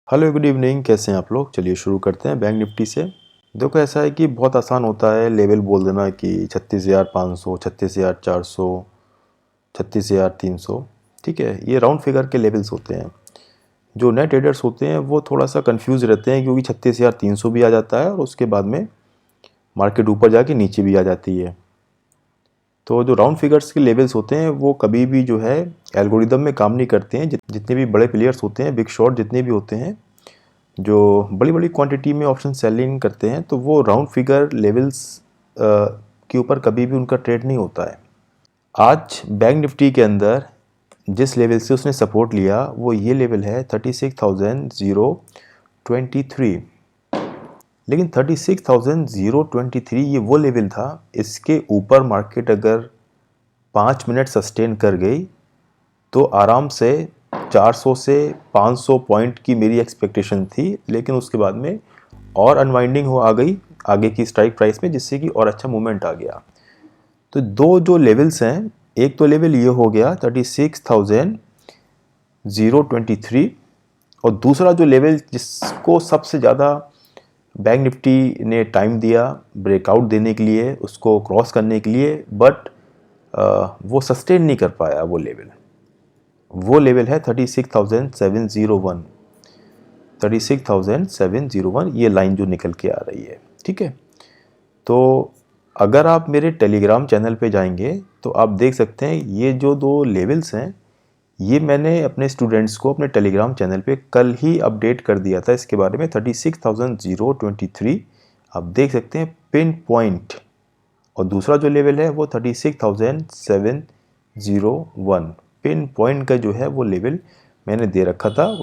Hello good evening, कैसे हैं आप लोग। चलिए शुरू करते हैं बैंक निफ्टी से। देखो, ऐसा है कि बहुत आसान होता है लेवल बोल देना कि 36,500, 36,400, 36,300। ठीक है, ये राउंड फिगर के लेवल्स होते हैं। जो नए ट्रेडर्स होते हैं वो थोड़ा सा कंफ्यूज रहते हैं क्योंकि 36,300 भी आ जाता है और उसके बाद में मार्केट ऊपर जाके नीचे भी आ जाती है। तो जो राउंड फिगर्स के लेवल्स होते हैं वो कभी भी जो है एल्गोरिदम में काम नहीं करते हैं। जितने भी बड़े प्लेयर्स होते हैं, बिग शॉट जितने भी होते हैं, जो बड़ी बड़ी क्वांटिटी में ऑप्शन सेलिंग करते हैं, तो वो राउंड फिगर लेवल्स के ऊपर कभी भी उनका ट्रेड नहीं होता है। आज बैंक निफ्टी के अंदर जिस लेवल से उसने सपोर्ट लिया वो ये लेवल है 36,023। लेकिन 36,023 ये वो लेवल था, इसके ऊपर मार्केट अगर 5 मिनट सस्टेन कर गई तो आराम से 400 से 500 पॉइंट की मेरी एक्सपेक्टेशन थी। लेकिन उसके बाद में और अनवाइंडिंग हो आ गई आगे की स्ट्राइक प्राइस में, जिससे कि और अच्छा मूवमेंट आ गया। तो दो जो लेवल्स हैं, एक तो लेवल ये हो गया 36,023 और दूसरा जो लेवल जिसको सबसे ज़्यादा बैंक निफ्टी ने टाइम दिया ब्रेकआउट देने के लिए, उसको क्रॉस करने के लिए, बट वो सस्टेन नहीं कर पाया। वो लेवल है 36,701। 36,701 ये लाइन जो निकल के आ रही है। ठीक है, तो अगर आप मेरे टेलीग्राम चैनल पे जाएंगे तो आप देख सकते हैं ये जो दो लेवल्स हैं, ये मैंने अपने स्टूडेंट्स को अपने टेलीग्राम चैनल पे कल ही अपडेट कर दिया था इसके बारे में। 36,023 आप देख सकते हैं पिन पॉइंट, और दूसरा जो लेवल है वो 36,701 पिन पॉइंट का जो है वो लेवल मैंने दे रखा था।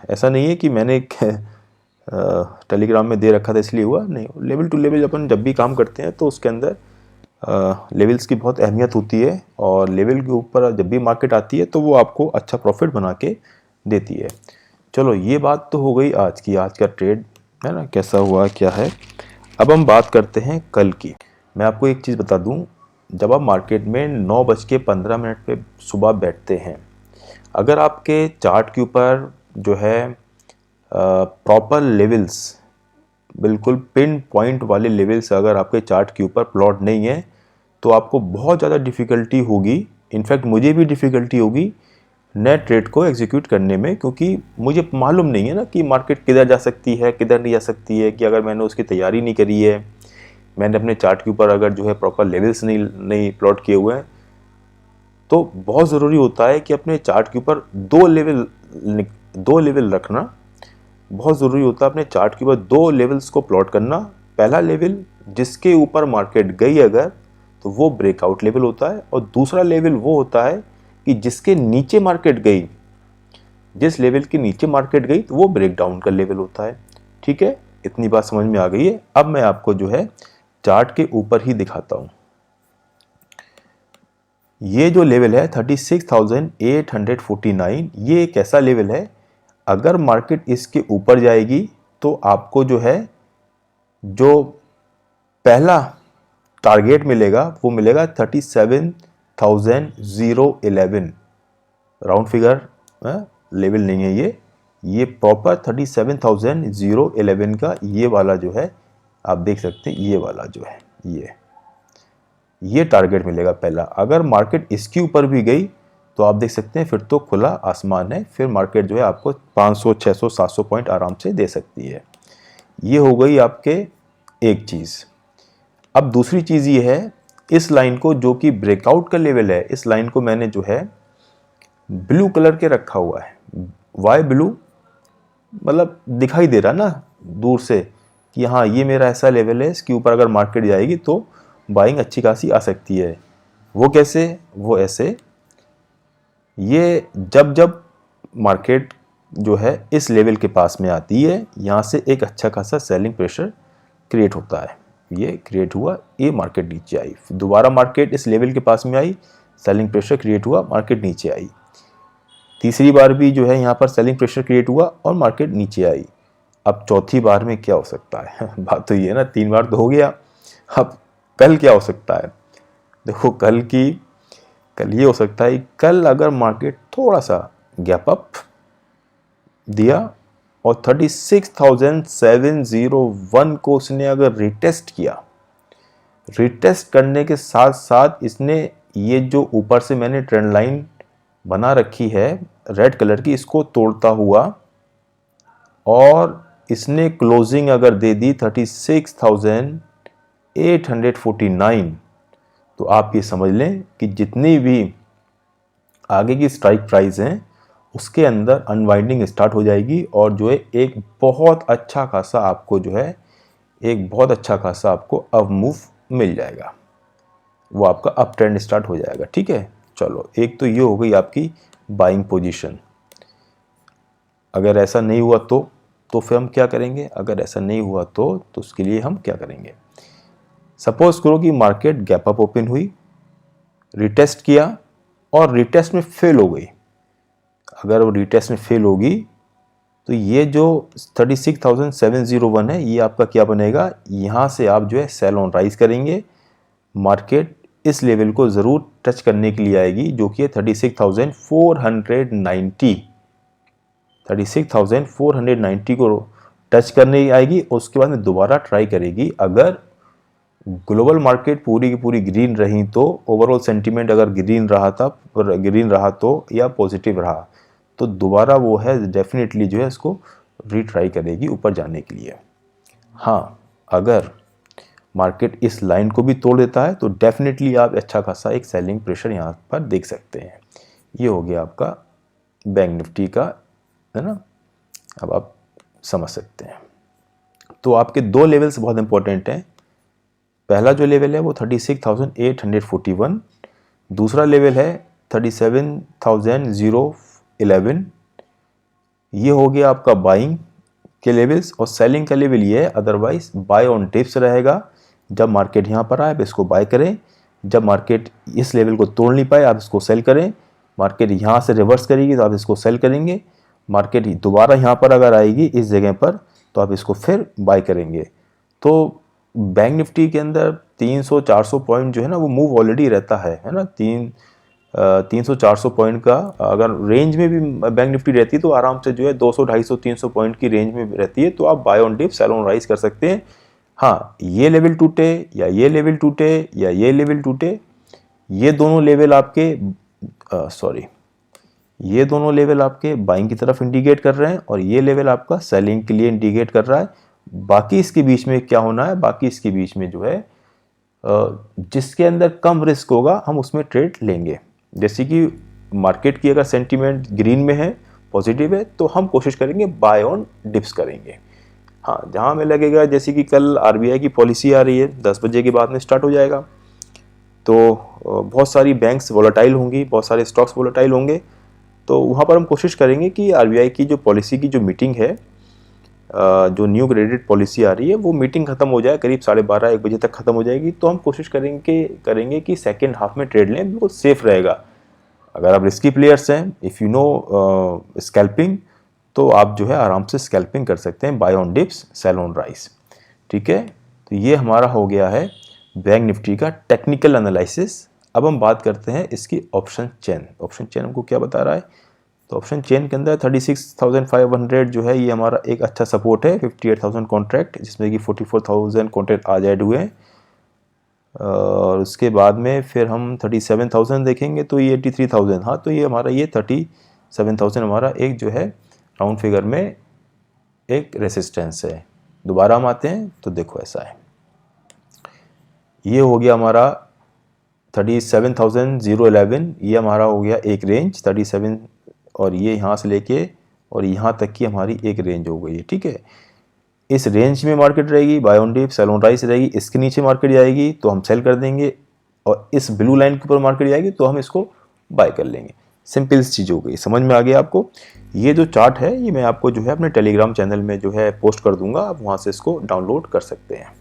ऐसा नहीं है कि मैंने टेलीग्राम में दे रखा था इसलिए हुआ, नहीं। लेवल टू लेवल अपन जब भी काम करते हैं तो उसके अंदर लेवल्स की बहुत अहमियत होती है, और लेवल के ऊपर जब भी मार्केट आती है तो वो आपको अच्छा प्रॉफिट बना के देती है। चलो, ये बात तो हो गई आज की, आज का ट्रेड है ना, कैसा हुआ क्या है। अब हम बात करते हैं कल की। मैं आपको एक चीज़ बता दूं, जब आप मार्केट में 9:15 पे सुबह बैठते हैं, अगर आपके चार्ट के ऊपर जो है प्रॉपर लेवल्स, बिल्कुल पिन पॉइंट वाले लेवल्स अगर आपके चार्ट के ऊपर प्लॉट नहीं है तो आपको बहुत ज़्यादा डिफ़िकल्टी होगी। इनफैक्ट मुझे भी डिफ़िकल्टी होगी नए ट्रेड को एग्जीक्यूट करने में, क्योंकि मुझे मालूम नहीं है ना कि मार्केट किधर जा सकती है किधर नहीं जा सकती है। कि अगर मैंने उसकी तैयारी नहीं करी है, मैंने अपने चार्ट के ऊपर अगर जो है प्रॉपर लेवल्स नहीं नहीं प्लॉट किए हुए हैं, तो बहुत ज़रूरी होता है कि अपने चार्ट के ऊपर दो लेवल रखना बहुत ज़रूरी होता है। अपने चार्ट के ऊपर दो लेवल्स को प्लॉट करना। पहला लेवल जिसके ऊपर मार्केट गई अगर, तो वो ब्रेकआउट लेवल होता है, और दूसरा लेवल वो होता है कि जिसके नीचे मार्केट गई, जिस लेवल के नीचे मार्केट गई तो वो ब्रेकडाउन का लेवल होता है। ठीक है, इतनी बात समझ में आ गई है। अब मैं आपको जो है चार्ट के ऊपर ही दिखाता हूं। ये जो लेवल है 36,849, ये एक ऐसा लेवल है, अगर मार्केट इसके ऊपर जाएगी तो आपको जो है जो पहला टारगेट मिलेगा वो मिलेगा 37,011। राउंड फिगर लेवल नहीं है ये प्रॉपर 37,011 का ये वाला जो है, आप देख सकते हैं ये वाला जो है ये टारगेट मिलेगा पहला। अगर मार्केट इसके ऊपर भी गई तो आप देख सकते हैं फिर तो खुला आसमान है, फिर मार्केट जो है आपको 500, 600, 700 पॉइंट आराम से दे सकती है। ये हो गई आपके एक चीज़। अब दूसरी चीज़ ये है, इस लाइन को जो कि ब्रेकआउट का लेवल है, इस लाइन को मैंने जो है ब्लू कलर के रखा हुआ है। वाई ब्लू, मतलब दिखाई दे रहा ना दूर से कि हाँ ये मेरा ऐसा लेवल है, इसके ऊपर अगर मार्केट जाएगी तो बाइंग अच्छी खासी आ सकती है। वो कैसे? वो ऐसे, ये जब जब मार्केट जो है इस लेवल के पास में आती है, यहाँ से एक अच्छा खासा सेलिंग प्रेशर क्रिएट होता है। ये क्रिएट हुआ, ये मार्केट नीचे आई, दोबारा मार्केट इस लेवल के पास में आई, सेलिंग प्रेशर क्रिएट हुआ, मार्केट नीचे आई। तीसरी बार भी जो है यहाँ पर सेलिंग प्रेशर क्रिएट हुआ और मार्केट नीचे आई। अब चौथी बार में क्या हो सकता है? बात तो ये है ना, 3 बार तो हो गया, अब कल क्या हो सकता है? देखो, कल ये हो सकता है, कल अगर मार्केट थोड़ा सा गैप अप दिया और 36,701 को उसने अगर रिटेस्ट किया, रिटेस्ट करने के साथ साथ इसने ये जो ऊपर से मैंने ट्रेंड लाइन बना रखी है रेड कलर की, इसको तोड़ता हुआ और इसने क्लोजिंग अगर दे दी 36,849, तो आप ये समझ लें कि जितनी भी आगे की स्ट्राइक प्राइस हैं उसके अंदर अनवाइंडिंग स्टार्ट हो जाएगी और जो है एक बहुत अच्छा खासा आपको जो है एक बहुत अच्छा खासा आपको अप मूव मिल जाएगा, वो आपका अप ट्रेंड स्टार्ट हो जाएगा। ठीक है, चलो एक तो ये हो गई आपकी बाइंग पोजीशन। अगर ऐसा नहीं हुआ तो फिर हम क्या करेंगे? अगर ऐसा नहीं हुआ तो उसके लिए हम क्या करेंगे? सपोज करो कि मार्केट गैप अप ओपन हुई, रिटेस्ट किया और रिटेस्ट में फेल हो गई। अगर वो रिटेस्ट में फेल होगी तो ये जो 36,701 है ये आपका क्या बनेगा? यहाँ से आप जो है सेल ऑन राइज करेंगे। मार्केट इस लेवल को ज़रूर टच करने के लिए आएगी जो कि है 36,490। 36,490 को टच करने आएगी और उसके बाद में दोबारा ट्राई करेगी। अगर ग्लोबल मार्केट पूरी की पूरी ग्रीन रही तो ओवरऑल सेंटीमेंट अगर ग्रीन रहा तो या पॉजिटिव रहा तो दोबारा वो है डेफिनेटली जो है इसको रीट्राई करेगी ऊपर जाने के लिए। हाँ, अगर मार्केट इस लाइन को भी तोड़ देता है तो डेफिनेटली आप अच्छा खासा एक सेलिंग प्रेशर यहाँ पर देख सकते हैं। ये हो गया आपका बैंक निफ्टी का, है ना? अब आप समझ सकते हैं। तो आपके दो लेवल्स बहुत इंपॉर्टेंट हैं। पहला जो लेवल है वो 36,841, दूसरा लेवल है 37,011। ये हो गया आपका बाइंग के लेवल्स और सेलिंग का लेवल ये है। अदरवाइज बाय ऑन डिप्स रहेगा। जब मार्केट यहाँ पर आए आप इसको बाय करें, जब मार्केट इस लेवल को तोड़ नहीं पाए आप इसको सेल करें। मार्केट यहाँ से रिवर्स करेगी तो आप इसको सेल करेंगे। मार्केट दोबारा यहाँ पर अगर आएगी इस जगह पर तो आप इसको फिर बाय करेंगे। तो बैंक निफ्टी के अंदर 300-400 पॉइंट जो है ना वो मूव ऑलरेडी रहता है ना? 300-400 पॉइंट का अगर रेंज में भी बैंक निफ्टी रहती है तो आराम से जो है 200-250-300 पॉइंट की रेंज में रहती है। तो आप buy on dip sell on rise कर सकते हैं। हाँ, ये लेवल टूटे या ये लेवल टूटे या ये लेवल टूटे, ये दोनों लेवल आपके ये दोनों लेवल आपके बाइंग की तरफ इंडिकेट कर रहे हैं और ये लेवल आपका सेलिंग के लिए इंडिकेट कर रहा है। बाकी इसके बीच में क्या होना है? बाकी इसके बीच में जो है जिसके अंदर कम रिस्क होगा हम उसमें ट्रेड लेंगे। जैसे कि मार्केट की अगर सेंटीमेंट ग्रीन में है, पॉजिटिव है, तो हम कोशिश करेंगे बाय ऑन डिप्स करेंगे। हाँ, जहाँ हमें लगेगा जैसे कि कल आरबीआई की पॉलिसी आ रही है 10 बजे के बाद में स्टार्ट हो जाएगा, तो बहुत सारी बैंक्स वोलेटाइल होंगी, बहुत सारे स्टॉक्स वोलेटाइल होंगे। तो वहाँ पर हम कोशिश करेंगे कि आरबीआई की जो पॉलिसी की जो मीटिंग है, जो न्यू क्रेडिट पॉलिसी आ रही है, वो मीटिंग खत्म हो जाए करीब 12:30-1 बजे तक खत्म हो जाएगी। तो हम कोशिश करेंगे कि सेकेंड हाफ में ट्रेड लें, बिल्कुल सेफ रहेगा। अगर आप रिस्की प्लेयर्स हैं, इफ़ यू नो स्कैल्पिंग, तो आप जो है आराम से स्कैल्पिंग कर सकते हैं buy on dips sell on rise. ठीक है, तो ये हमारा हो गया है बैंक निफ्टी का टेक्निकल एनालिसिस। अब हम बात करते हैं इसकी ऑप्शन चेन। ऑप्शन चेन हमको क्या बता रहा है? तो ऑप्शन चेन के अंदर 36,500 जो है ये हमारा एक अच्छा सपोर्ट है। 58,000 कॉन्ट्रैक्ट, जिसमें कि 44,000 कॉन्ट्रैक्ट आज ऐड हुए हैं। और उसके बाद में फिर हम 37,000 देखेंगे तो ये 83,000। हाँ, तो ये हमारा ये 37,000 हमारा एक जो है राउंड फिगर में एक रेसिस्टेंस है। दोबारा हम आते हैं तो देखो ऐसा है, ये हो गया हमारा 37,011। ये हमारा हो गया एक रेंज 37, और ये यहाँ से लेके और यहाँ तक की हमारी एक रेंज हो गई है। ठीक है, इस रेंज में मार्केट रहेगी, buy on dip sell on rise रहेगी। इसके नीचे मार्केट जाएगी तो हम सेल कर देंगे, और इस ब्लू लाइन के ऊपर मार्केट जाएगी तो हम इसको बाय कर लेंगे। सिंपल सी चीज़ हो गई, समझ में आ गया आपको? ये जो चार्ट है ये मैं आपको जो है अपने टेलीग्राम चैनल में जो है पोस्ट कर दूंगा, आप वहाँ से इसको डाउनलोड कर सकते हैं।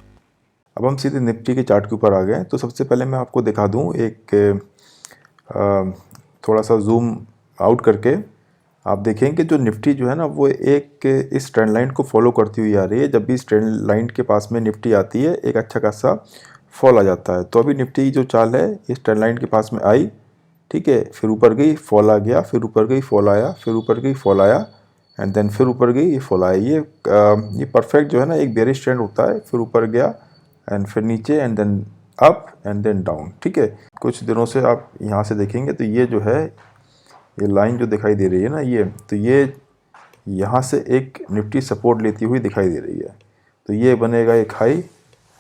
अब हम सीधे निफ्टी के चार्ट के ऊपर आ गए। तो सबसे पहले मैं आपको दिखा दूँ एक थोड़ा सा जूम आउट करके। आप देखें कि जो निफ्टी जो है ना वो एक इस ट्रेंड लाइन को फॉलो करती हुई आ रही है। जब भी इस ट्रेंड लाइन के पास में निफ्टी आती है एक अच्छा खासा फॉल आ जाता है। तो अभी निफ्टी जो चाल है इस ट्रेंड लाइन के पास में आई, ठीक है, फिर ऊपर गई, फॉल आ गया, फिर ऊपर गई, फॉल आया, फिर ऊपर गई, फॉल आया, एंड देन फिर ऊपर गई, ये फॉल आया। ये परफेक्ट जो है ना एक बेरिश ट्रेंड होता है, फिर ऊपर गया एंड फिर नीचे and then up and then down, ठीक है। कुछ दिनों से आप यहाँ से देखेंगे तो ये जो है, ये लाइन जो दिखाई दे रही है ना, ये तो ये यहाँ से एक निफ्टी सपोर्ट लेती हुई दिखाई दे रही है। तो ये बनेगा एक हाई,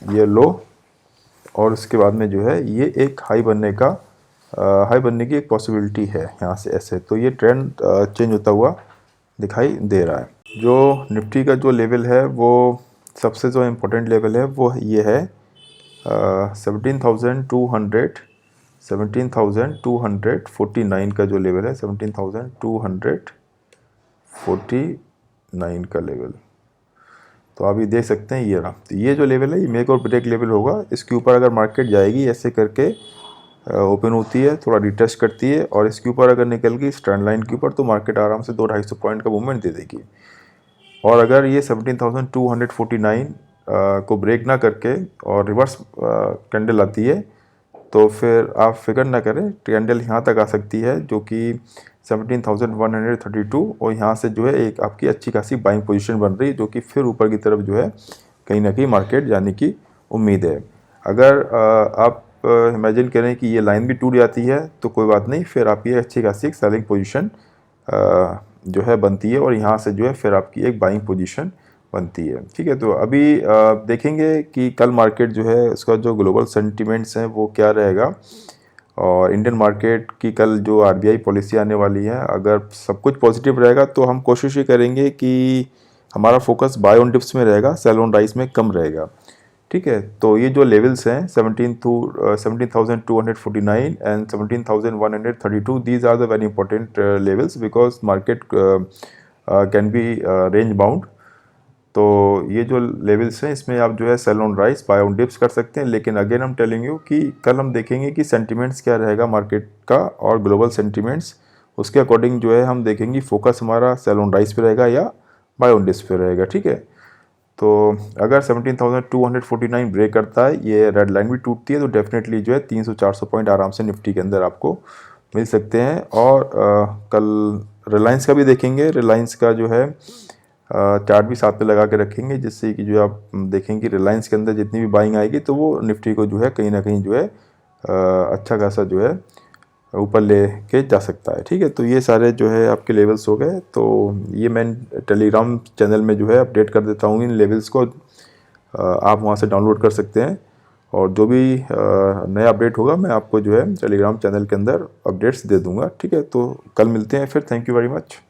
ये लो, और उसके बाद में जो है ये एक हाई बनने की एक पॉसिबिलिटी है यहाँ से ऐसे। तो ये ट्रेंड चेंज होता हुआ दिखाई दे रहा है। जो निफ्टी का जो लेवल है वो सबसे जो इम्पोर्टेंट लेवल है वो ये है 17,249 का जो लेवल है, 17,249 का लेवल। तो आप ये देख सकते हैं, ये रहा। तो ये जो लेवल है ये मेक और ब्रेक लेवल होगा। इसके ऊपर अगर मार्केट जाएगी ऐसे करके ओपन होती है, थोड़ा रिटेस्ट करती है, और इसके ऊपर अगर निकल गई स्ट्रेंड लाइन के ऊपर तो मार्केट आराम से 200-250 पॉइंट का मूवमेंट दे देगी। और अगर ये 17,249 को ब्रेक ना करके और रिवर्स कैंडल आती है तो फिर आप फिक्र ना करें, कैंडल यहाँ तक आ सकती है जो कि 17,132, और यहाँ से जो है एक आपकी अच्छी खासी बाइंग पोजीशन बन रही है, जो कि फिर ऊपर की तरफ जो है कहीं ना कहीं मार्केट जाने की उम्मीद है। अगर आप इमेजिन करें कि ये लाइन भी टूट जाती है तो कोई बात नहीं, फिर आपकी अच्छी खासी एक सेलिंग पोजीशन जो है बनती है, और यहाँ से जो है फिर आपकी एक बाइंग पोजीशन बनती है, ठीक है। तो अभी देखेंगे कि कल मार्केट जो है उसका जो ग्लोबल सेंटिमेंट्स हैं वो क्या रहेगा, और इंडियन मार्केट की कल जो आरबीआई पॉलिसी आने वाली है, अगर सब कुछ पॉजिटिव रहेगा तो हम कोशिश ये करेंगे कि हमारा फोकस बाय ऑन डिप्स में रहेगा, सेल ऑन राइज में कम रहेगा, ठीक है। तो ये जो लेवल्स हैं 17,249 and 17,132, these are the very important levels because market can be range bound. तो ये जो लेवल्स हैं इसमें आप जो है sell on rise buy on dips कर सकते हैं। लेकिन अगेन हम टेलिंग यू कि कल हम देखेंगे कि सेंटिमेंट्स क्या रहेगा मार्केट का, और ग्लोबल सेंटिमेंट्स, उसके अकॉर्डिंग जो है हम देखेंगे फोकस हमारा सेल ऑन राइज पे रहेगा या बाय ऑन डिप्स पे रहेगा, ठीक है। तो अगर 17,249 ब्रेक करता है, ये रेड लाइन भी टूटती है, तो डेफिनेटली जो है 300-400 पॉइंट आराम से निफ्टी के अंदर आपको मिल सकते हैं। और कल रिलायंस का भी देखेंगे, रिलायंस का जो है चार्ट भी साथ में लगा के रखेंगे, जिससे कि जो आप देखेंगे रिलायंस के अंदर जितनी भी बाइंग आएगी तो वो निफ्टी को जो है कहीं ना कहीं जो है अच्छा खासा जो है ऊपर ले के जा सकता है, ठीक है। तो ये सारे जो है आपके लेवल्स हो गए। तो ये मैं टेलीग्राम चैनल में जो है अपडेट कर देता हूँ इन लेवल्स को, आप वहाँ से डाउनलोड कर सकते हैं, और जो भी नया अपडेट होगा मैं आपको जो है टेलीग्राम चैनल के अंदर अपडेट्स दे दूँगा, ठीक है। तो कल मिलते हैं फिर, थैंक यू वेरी मच।